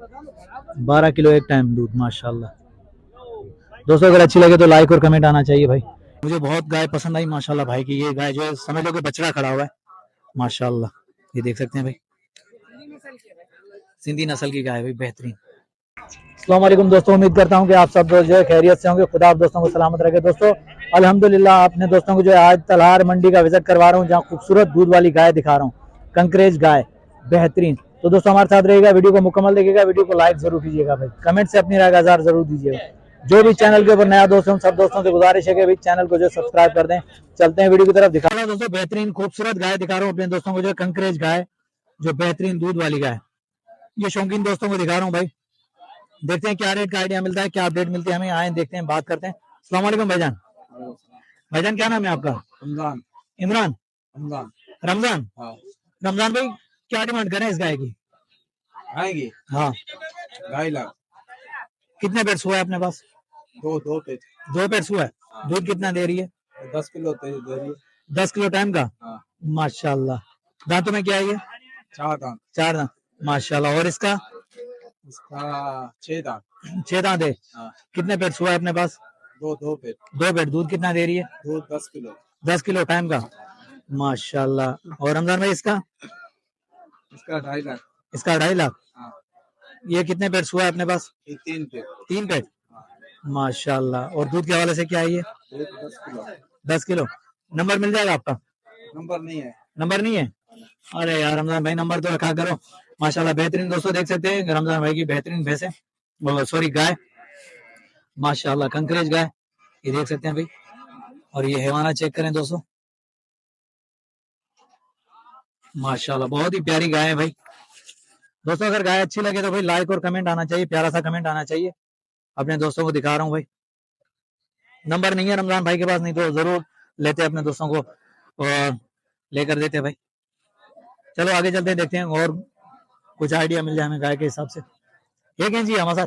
12 kilo एक time दूध, माशाल्लाह। दोस्तों अगर अच्छी लगे तो लाइक और कमेंट आना चाहिए भाई। मुझे बहुत गाय पसंद आई माशाल्लाह भाई की। ये गाय जो है समझ लो कि बछड़ा खड़ा हुआ है माशाल्लाह। ये देख सकते हैं भाई, सिंधी नस्ल की गाय है भाई, बेहतरीन। अस्सलाम वालेकुम दोस्तों, उम्मीद करता हूँ कि आप सब जो है खैरियत से होंगे। खुदा आप दोस्तों को सलामत रखे। दोस्तों अल्हम्दुलिल्लाह अपने दोस्तों को जो है आज तलहार मंडी का विजिट करवा रहा हूँ, जहाँ खूबसूरत दूध वाली गाय दिखा रहा हूँ, कंकरेज गाय, बेहतरीन। तो दोस्तों हमारे साथ रहेगा, वीडियो को मुकम्मल देखिएगा, वीडियो को लाइक जरूर कीजिएगा भाई, कमेंट से अपनी राय का इज़हार जरूर दीजिएगा। जो भी चैनल के ऊपर नया दोस्त है उन सब दोस्तों से गुजारिश है कि भाई चैनल को जो सब्सक्राइब कर दें। चलते हैं वीडियो की तरफ। दिखा रहा हूँ दोस्तों बेहतरीन खूबसूरत गाय दिखा रहा हूँ अपने दोस्तों को, जो कंकरेज गाय, जो बेहतरीन दूध वाली गाय, ये शौकीन दोस्तों को दिखा रहा हूँ भाई। देखते हैं क्या रेट का आइडिया मिलता है, क्या अपडेट मिलती है हमें। आए देखते हैं, बात करते हैं। अस्सलाम वालेकुम भाईजान। भाईजान क्या नाम है आपका? रमजान। इमरान? रमजान। रमजान? हाँ। रमजान भाई क्या डिमांड करें इस गाय की? आएगी हाँ। 2.5 लाख। कितने पेट्स हुआ है अपने पास? दो पे। 2 पेट्स हुआ है। दूध कितना दे रही है? 10 किलो दे रही है। 10 किलो टाइम का। हाँ। माशाल्लाह। दांतों में क्या है ये? 4 दांत। 4 दांत, माशाल्लाह। और इसका? इसका 6 दांत। 6 दांत है। हाँ। कितने पेट्स हुआ है अपने पास? दो पे। 2 पेट। दूध कितना दे रही है? दूध 10 किलो। 10 किलो टाइम का, माशाल्लाह। और रमजान भाई इसका? इसका 2.5 लाख। इसका 2.5 लाख। हाँ। ये कितने पेट्स हुआ है अपने पास? ये 3 पे। 3 पेट। हाँ। माशाल्लाह। और दूध के हवाले से क्या है ये? दूध 10 किलो। 10 किलो। नंबर मिल जाएगा आपका? नंबर नहीं है। नंबर नहीं है? अरे यार रमजान भाई नंबर तो रखा करो। माशाल्लाह बेहतरीन दोस्तों, देख सकते हैं रमजान भाई की बेहतरीन भैंसे, सॉरी गाय, माशाल्लाह कंकरेज गाय, ये देख सकते हैं भाई। और ये हैवाना चेक करें दोस्तों, माशाल्लाह बहुत ही प्यारी गाय है भाई। दोस्तों अगर गाय अच्छी लगे तो भाई लाइक और कमेंट आना चाहिए, प्यारा सा कमेंट आना चाहिए। अपने दोस्तों को दिखा रहा हूँ भाई। नंबर नहीं है रमजान भाई के पास, नहीं तो जरूर लेते अपने दोस्तों को और लेकर देते भाई। चलो आगे चलते हैं, देखते हैं और कुछ आइडिया मिल जाए हमें गाय के हिसाब से। एक इंच हमारे साथ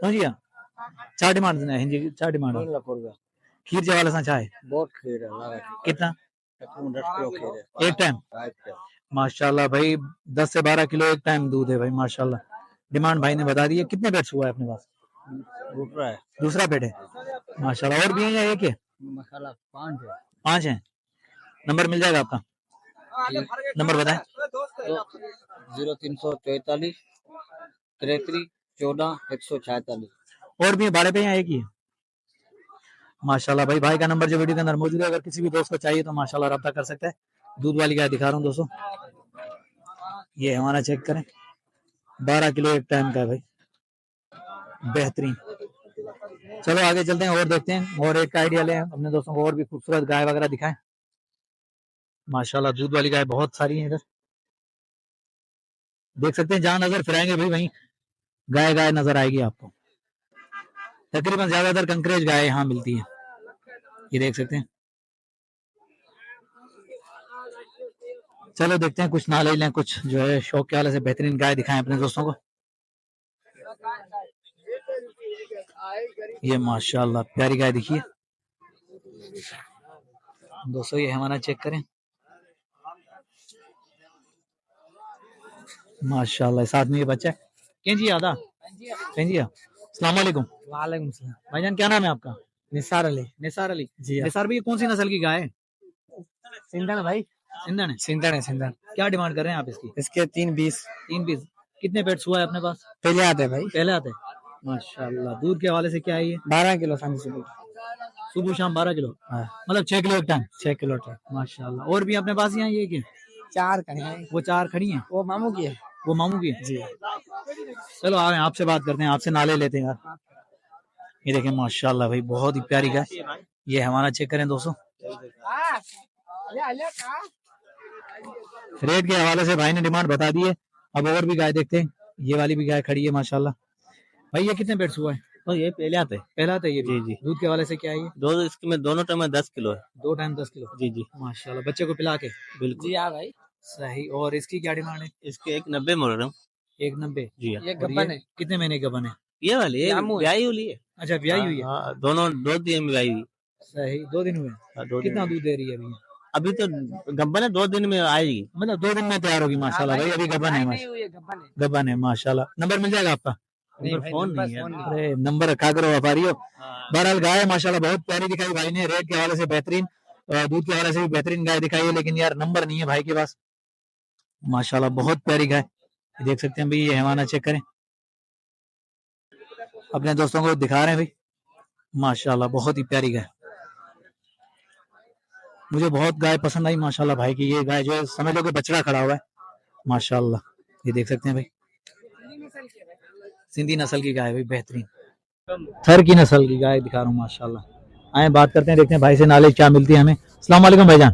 समझिए, 4 डिमांड है हिंदी, 4 डिमांड खीर जे वाले सा चाहे बहुत खीर है। कितना? 10 किलो खीर है एक टाइम। माशाल्लाह भाई 10 से 12 किलो एक टाइम दूध है भाई माशाल्लाह। डिमांड भाई ने बता दी है। कितने पेट्स हुआ है अपने पास? दूसरा है। दूसरा पेट है माशाल्लाह। और भी है या एक है? मसाला 5 है। 5 है। नंबर मिल जाएगा आपका? नंबर बताएं। 0344 33 14 146। और भी है बारह पे या एक ही है? माशाल्लाह भाई, भाई का नंबर जो वीडियो के अंदर मौजूद है, अगर किसी भी दोस्त को चाहिए तो माशाल्लाह रब्ता कर सकता है। दूध वाली गाय दिखा रहा हूँ दोस्तों, ये हमारा चेक करें, 12 किलो एक टाइम का है भाई, बेहतरीन। चलो आगे चलते हैं और देखते हैं, और एक आइडिया लें अपने दोस्तों को, और भी खूबसूरत गाय वगैरह दिखाएं। माशाल्लाह दूध वाली गाय बहुत सारी है इधर, देख सकते हैं। जहां नजर फिराएंगे भाई वहीं गाय गाय नजर आएगी आपको। तकरीबन ज्यादातर कंकरेज गाय यहाँ मिलती है, ये देख सकते हैं। चलो देखते हैं, कुछ नाले लें, कुछ जो है शौक के वाले से बेहतरीन गाय दिखाएं अपने दोस्तों को। ये माशाल्लाह प्यारी गाय दिखिए दोस्तों, ये हमारा चेक करें, माशाल्लाह। साथ में ये बच्चा है केंजी आदा केंजिया। अस्सलाम वालेकुम। वालेकुम सलाम। भाईजान क्या नाम है आपका? निसार अली। निसार अली जी। निसार भाई कौन सी नस्ल की गाय है? सिंधन भाई। सिंधन है। सिंधन है सिंधन। क्या डिमांड कर रहे हैं आप इसकी? इसके 3 20। 3 पीस। कितने पेट्स हुआ है अपने पास? पहले आते भाई। पहले आते माशाल्लाह। दूध के हवाले से क्या है ये? 12 किलो शाम सुबह। सुबह शाम 12 किलो, हाँ। मतलब 6 किलो एक टाइम। 6 किलो का। माशाल्लाह। और भी अपने पास यहाँ ये क्या? 4 खड़े हैं। वो 4 खड़ी हैं, वो मामू की है। वो मामू की है। जी। चलो आए आपसे बात करते हैं, आपसे नाले लेते हैं यार। ये देखें माशाल्लाह भाई बहुत ही प्यारी गाय, ये हमारा चेक करें दोस्तों। रेट के हवाले से भाई ने डिमांड बता दी है। अब और भी गाय देखते हैं, ये वाली भी गाय खड़ी है माशाल्लाह। भाई ये कितने पेट्स हुआ है? तो ये पहले आते हैं। पहला था ये भी? जी जी। दूध के हवाले से क्या है ये? दो इसके में दोनों टाइम में 10 किलो है। 2 टाइम 10 किलो। जी जी माशाल्लाह। बच्चे को पिला के? बिल्कुल। जी हाँ भाई। सही। और इसकी क्या डिमांड है? इसके 190 मोड़ रहा हूँ। 190। जी हाँ। ये गब्बन है। कितने महीने का बने? ये वाली जामू है। ब्याही वाली है। अच्छा ब्याही हुई है। हाँ, दोनों 2 दिन में ब्याही हुई। सही। 2 दिन हुए। हाँ, 2 दिन कितना में। दूध दे रही है अभी? अभी तो गब्बन है, 2 दिन में आएगी। मतलब 2 दिन में तैयार होगी माशाल्लाह भाई। अभी गबन है गबन है माशाल्लाह। नंबर मिल जाएगा आपका? नंबर फोन नहीं है। अरे नंबर रखा करो व्यापारी हो। बहरहाल गाय माशाल्लाह बहुत प्यारी दिखाई भाई ने, रेट के हवाले से बेहतरीन, दूध के हवाले से भी बेहतरीन गाय दिखाई है, लेकिन यार नंबर नहीं है भाई के पास। माशाल्लाह बहुत प्यारी गाय, देख सकते हैं भाई। ये हैवाना चेक करें, अपने दोस्तों को दिखा रहे हैं भाई। माशाल्लाह बहुत ही प्यारी गाय, मुझे बहुत गाय पसंद आई माशाल्लाह भाई की। ये गाय जो है समझ लो कि बछड़ा खड़ा हुआ है माशाल्लाह, ये देख सकते हैं भाई। सिंधी नस्ल की गाय भाई, बेहतरीन थर की नस्ल की गाय दिखा रहा हूँ माशाल्लाह। आए बात करते हैं, देखते हैं भाई से नॉलेज क्या मिलती है हमें। अस्सलाम वालेकुम भाईजान।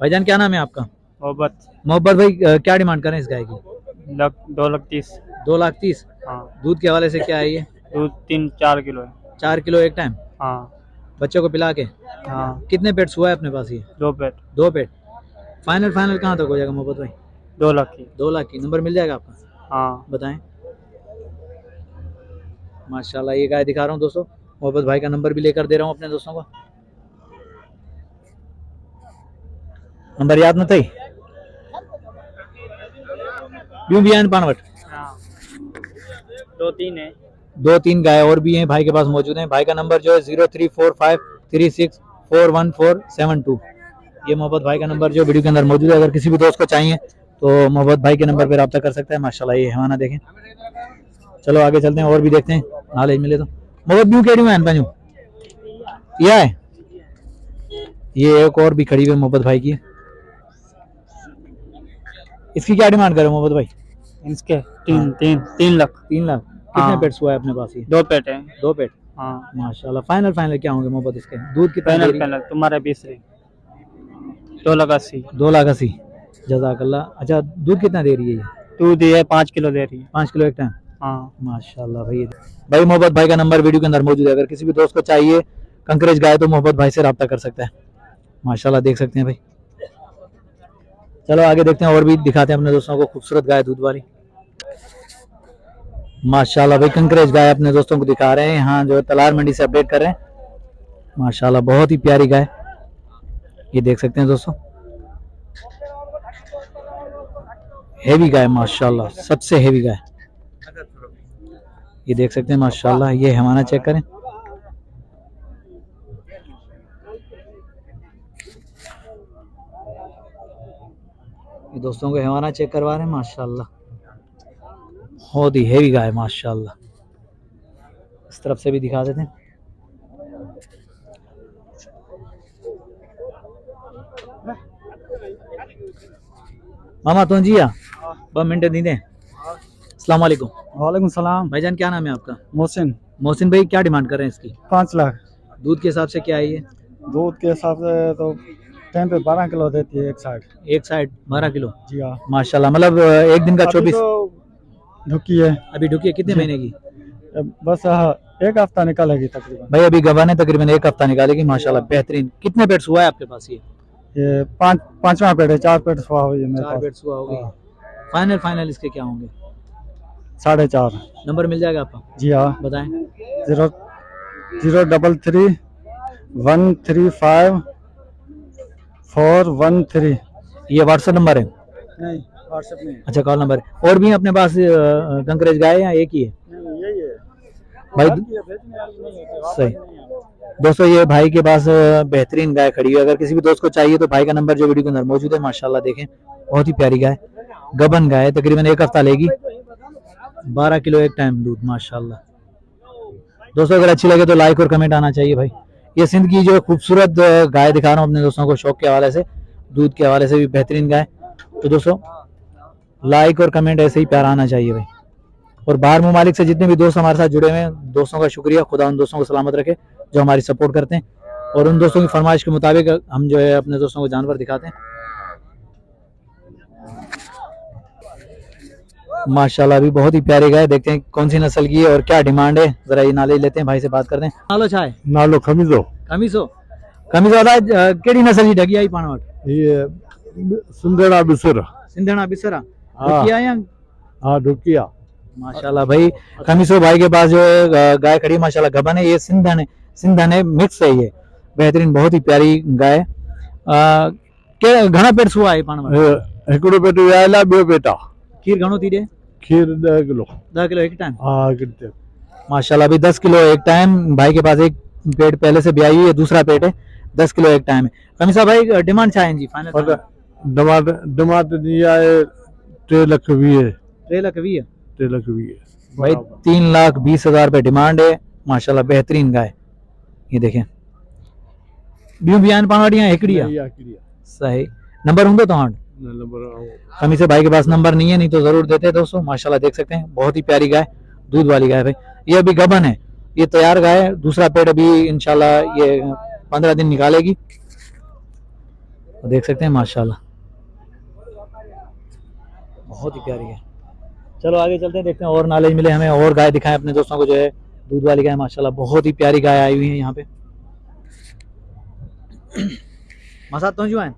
भाईजान क्या नाम है आपका? मोहब्बत। मोहब्बत भाई, क्या डिमांड करें इस गाय की? 2,30,000। 2,30,000। हाँ। दूध के हवाले से क्या है ये? दूध 3-4 किलो है। 4 किलो एक टाइम? हाँ। बच्चों को पिला के? हाँ। कितने पेट्स हुआ है अपने पास ये? 2 पेट। 2 पेट। फाइनल कहाँ तक हो जाएगा मोहब्बत भाई? 2 लाख की। 2 लाख की। नंबर मिल जाएगा आपका? हाँ। बताएं। माशाल्लाह ये गाय दिखा रहा हूँ दोस्तों, मोहब्बत भाई का नंबर भी लेकर दे रहा हूँ अपने दोस्तों को। नंबर याद न थी यूं भी आन पानवट। हाँ। 2-3 है। 2-3 गाय और भी हैं भाई के पास मौजूद हैं। भाई का नंबर जो है 0345364147 ये मोहब्बत भाई का नंबर जो वीडियो के अंदर मौजूद है। अगर किसी भी दोस्त को चाहिए तो मोहब्बत भाई के नंबर पर रब्ता कर सकता है। माशाल्लाह ये हैवाना देखें। चलो आगे चलते हैं और भी देखते हैं नॉलेज मिले तो। मोहब्बत ब्यू केड़ी में पंजू यह है, ये एक और भी खड़ी हुई मोहब्बत भाई की। इसकी क्या डिमांड करे मोहब्बत भाई? इसके 3 लाख। 3 लाख। कितने हाँ। पेट्स हुआ है अपने पास ये? 2 पेट है। 2 पेट। हाँ। माशाल्लाह। फाइनल क्या होंगे मोहब्बत इसके? दूध कितना दे रही है? फाइनल तुम्हारे 20 है। 2,80,000। 2,80,000। जज़ाकल्लाह। अच्छा दूध कितना दे रही है ये? दूध ये 5 किलो दे रही है। 5 किलो एक टाइम? हाँ। माशाल्लाह भाई। भाई मोहब्बत भाई का नंबर वीडियो के अंदर मौजूद है। अगर किसी भी दोस्त को चाहिए कंकरेज गाय तो मोहब्बत भाई से रब्ता कर सकता है। माशाल्लाह देख सकते हैं भाई। चलो आगे देखते हैं और भी दिखाते हैं अपने दोस्तों को खूबसूरत गाय दूध वाली। माशाल्लाह भाई कंकरेज गाय अपने दोस्तों को दिखा रहे हैं यहाँ जो तलार मंडी से अपडेट कर रहे हैं। माशाल्लाह बहुत ही प्यारी गाय, ये देख सकते हैं दोस्तों। हेवी गाय माशाल्लाह, सबसे हेवी गाय, ये देख सकते हैं माशाल्लाह। ये हैवाना चेक करें, ये दोस्तों को हैवाना चेक करवा रहे हैं माशाल्लाह। बहुत ही हेवी गाय माशाल्लाह। इस तरफ से भी दिखा देते हैं। मामा तो जी 2 मिनट दी दें। अस्सलाम वालेकुम। वालेकुम सलाम। भाईजान क्या नाम है आपका? मोहसिन। मोहसिन भाई क्या डिमांड कर रहे हैं इसकी? 5 लाख। दूध के हिसाब से क्या है ये? दूध के हिसाब से तो टाइम पे 12 किलो देती है एक साइड। एक साइड 12 किलो? जी हाँ। माशाल्लाह। मतलब एक दिन का 24 ढुकी है अभी ढुकी है। कितने महीने की? बस एक हफ्ता निकालेगी तकरीबन। भाई अभी गवाने तकरीबन 1 हफ्ता निकालेगी माशाल्लाह। बेहतरीन। कितने पेट्स हुआ है आपके पास ये 5वां पेट है। 4 पेट हुआ हुई है मेरे 4 पास। पेट्स हुआ होगी। फाइनल इसके क्या होंगे? 4.5। नंबर मिल जाएगा आपका? जी हाँ। बताएं। 033-135-413। ये व्हाट्सएप नंबर है? नहीं व्हाट्सएप नहीं। अच्छा कॉल नंबर है। और भी अपने पास कंकरेज गाय या एक ही है यही है भाई? सही दोस्तों, ये भाई के पास बेहतरीन गाय खड़ी है। अगर किसी भी दोस्त को चाहिए तो भाई का नंबर जो वीडियो के अंदर मौजूद है। माशाल्लाह देखें बहुत ही प्यारी गाय, गबन गाय, तकरीबन 1 हफ्ता लेगी। 12 किलो एक टाइम दूध माशाल्लाह। दोस्तों अगर अच्छी लगे तो लाइक और कमेंट आना चाहिए भाई। ये सिंध की जो खूबसूरत गाय दिखा रहा हूँ अपने दोस्तों को, शौक के हवाले से, दूध के हवाले से भी बेहतरीन गाय। तो दोस्तों लाइक और कमेंट ऐसे ही प्यार आना चाहिए भाई। और बाहर ममालिक से जितने भी दोस्त हमारे साथ जुड़े हुए हैं, दोस्तों का शुक्रिया। खुदा उन दोस्तों को सलामत रखे जो हमारी सपोर्ट करते हैं और उन दोस्तों की फरमाइश के मुताबिक हम जो है अपने दोस्तों को जानवर दिखाते हैं। माशाल्लाह भी बहुत ही प्यारी गाय। देखते हैं कौन सी नस्ल की है और क्या डिमांड है, जरा ये नॉलेज लेते हैं भाई से, बात करते हैं। नालो छा है? नालो खमीजो। कमीसो केड़ी नस्ल की ढगी आई पाण वट? ये सिंधेड़ा बिसर। सिंधना बिसरा हाँ। ढुकिया या? हाँ ढुकिया। माशाल्लाह भाई खमीसो भाई के पास जो है गाय खड़ी माशाल्लाह। गबन है, ये सिंधन है मिक्स है ये, बेहतरीन बहुत ही प्यारी गाय। के घणा पेट सुआ आहे पाण वटि? हिकिड़ो पेट विहायल आहे, ॿियो पेट आहे। खीर घणो थी ॾे? खीर 10 किलो। 10 किलो एक टाइम? हाँ कितने माशाल्लाह, अभी 10 किलो एक टाइम। भाई के पास एक पेट पहले से ब्याई हुई है, दूसरा पेट है, 10 किलो एक टाइम है। कमीसा भाई डिमांड छा है जी फाइनल? डिमांड दी आहे 3,20,000। 3,20,000 3,20,000 भाई, 3,20,000 रुपए डिमांड है। माशाल्लाह बेहतरीन गाय, ये देखें। बियूं बयान पाण वटि या हिकिड़ी आहे? सही। नंबर हूंदो तव्हां वटि? कमीसे भाई के पास नंबर नहीं है, नहीं तो जरूर देते दोस्तों। माशाल्लाह देख सकते हैं, बहुत ही प्यारी गाय, दूध वाली गाय भाई। ये अभी गबन है, ये तैयार गाय है। दूसरा पेट अभी इंशाल्लाह ये 15 दिन निकालेगी। तो देख सकते हैं माशाल्लाह, बहुत ही प्यारी है। चलो आगे चलते हैं, देखते हैं और नॉलेज मिले हमें, और गाय दिखाएं अपने दोस्तों को जो है दूध वाली गाय। माशाल्लाह बहुत ही प्यारी गाय आई हुई है यहाँ पे। मसाद तो जो है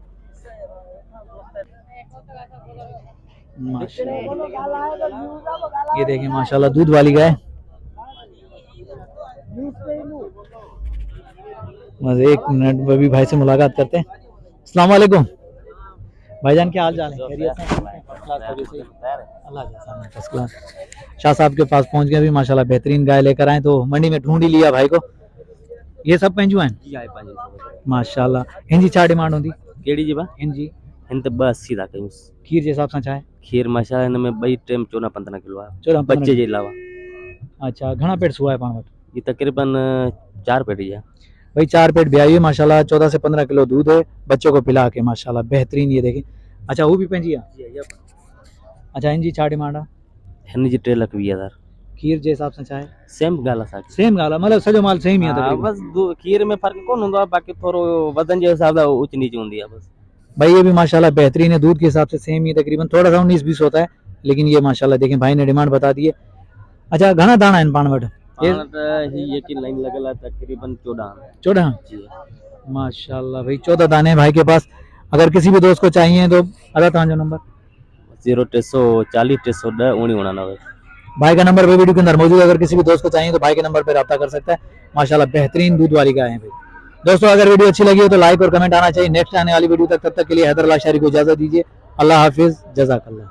ये देखिए माशाल्लाह दूध वाली गाय। बस एक मिनट, अभी भाई से मुलाकात करते हैं। अस्सलाम वालेकुम भाईजान, क्या हाल चाल है? खैरियत से? अल्लाह का फर्स्ट क्लास। शाह साहब के पास पहुंच गए अभी माशाल्लाह, बेहतरीन गाय लेकर आए तो मंडी में ढूंढ ही लिया भाई को। ये सब पंजू हैं माशाल्लाह। हिंजी छा डिमांड होंदी? केड़ी जी बा? हिंजी हिन त 82 था कयूं। खीर जे हिसाब सां छा आहे? खीर माशाल्लाह हिन में 2 टाइम 14-15 किलो आहे, 14-15 बच्चे जे अलावा। अच्छा, घणा पेट सुआ है पाण वटि? ये तकरीबन 4 पेटी है भाई, 4 पेट ब्याई है माशाल्लाह, 14 से 15 किलो दूध है, बच्चों को पिला के माशाल्लाह बेहतरीन। ये देखिए। अच्छा, वो भी पंजी आहे? अच्छा, हिनजी छा डिमांड आहे? हिन जी 3,20,000। खीर जे हिसाब सां छा आहे? सेम ॻाल्हि आहे साॻी। सेम ॻाल्हि आहे, मतिलबु सॼो माल सेम ई आहे हाँ, तक़रीबन। बस खीर में फर्क कोन हूंदो आहे, बाक़ी थोरो वज़न जे हिसाब सां ऊच नीच हूंदी आहे बस। भाई ये भी माशाल्लाह बेहतरीन है, दूध के हिसाब से सेम ही तकरीबन, थोड़ा सा 19-20 होता है, लेकिन ये माशाल्लाह देखें भाई ने डिमांड बता दी है। अच्छा, घना दाना है पाण वटि? ही एक ही लाइन लगल है, तकरीबन 14 जी। माशाल्लाह भाई, 14 दाने हैं भाई के पास। अगर किसी भी दोस्त को चाहिए तो अदा तव्हांजो नंबर? 0-340 310 1999। भाई का नंबर वीडियो के अंदर मौजूद है, अगर किसी भी दोस्त को चाहिए तो भाई के नंबर पर रब्ता कर सकता है। माशाल्लाह बेहतरीन दूध वाली गाय है भाई। दोस्तों अगर वीडियो अच्छी लगी हो तो लाइक और कमेंट आना चाहिए। नेक्स्ट आने वाली वीडियो तक, तब तक के लिए हैदर अल्लाह शारी को इजाजत दीजिए। अल्लाह हाफिज, जज़ाकल्लाह।